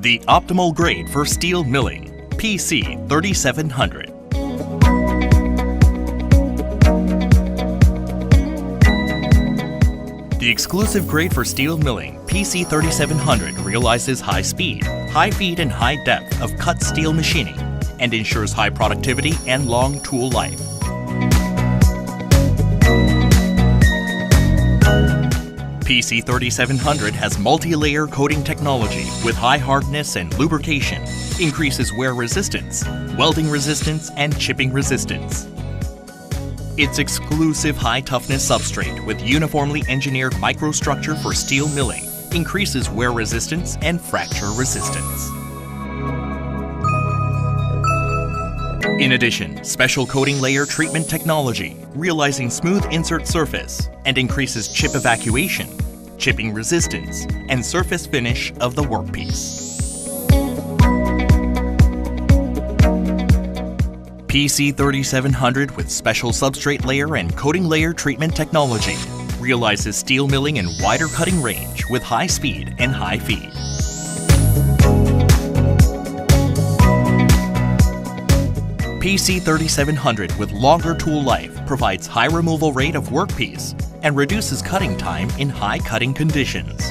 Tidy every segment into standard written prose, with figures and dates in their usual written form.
The optimal grade for steel milling, PC3700. The exclusive grade for steel milling, PC3700, realizes high speed, high feed and high depth of cut steel machining and ensures high productivity and long tool life. PC3700 has multi-layer coating technology with high hardness and lubrication, increases wear resistance, welding resistance, and chipping resistance. Its exclusive high-toughness substrate with uniformly engineered microstructure for steel milling increases wear resistance and fracture resistance. In addition, special coating layer treatment technology, realizing smooth insert surface and increases chip evacuation, chipping resistance, and surface finish of the workpiece. PC3700 with special substrate layer and coating layer treatment technology realizes steel milling and wider cutting range with high speed and high feed. PC3700 with longer tool life provides high removal rate of workpiece and reduces cutting time in high cutting conditions.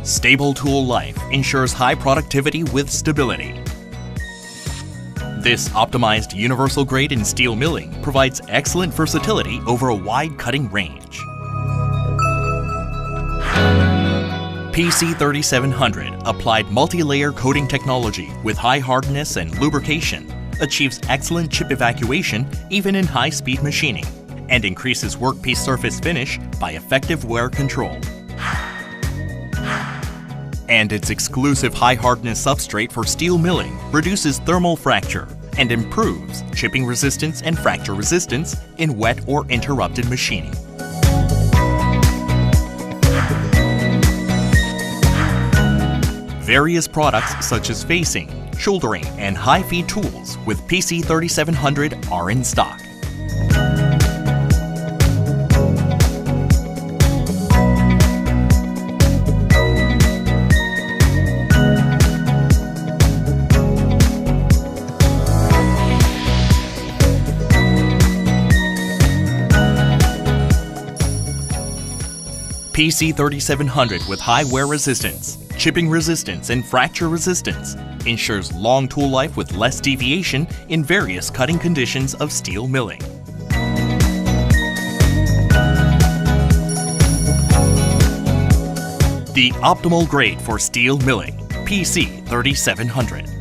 Stable tool life ensures high productivity with stability. This optimized universal grade in steel milling provides excellent versatility over a wide cutting range. PC3700 applied multi-layer coating technology with high hardness and lubrication achieves excellent chip evacuation even in high-speed machining and increases workpiece surface finish by effective wear control. And its exclusive high-hardness substrate for steel milling reduces thermal fracture and improves chipping resistance and fracture resistance in wet or interrupted machining. Various products such as facing, shouldering, and high-feed tools with PC3700 are in stock. PC3700 with high wear resistance, chipping resistance, and fracture resistance ensures long tool life with less deviation in various cutting conditions of steel milling. The optimal grade for steel milling, PC3700.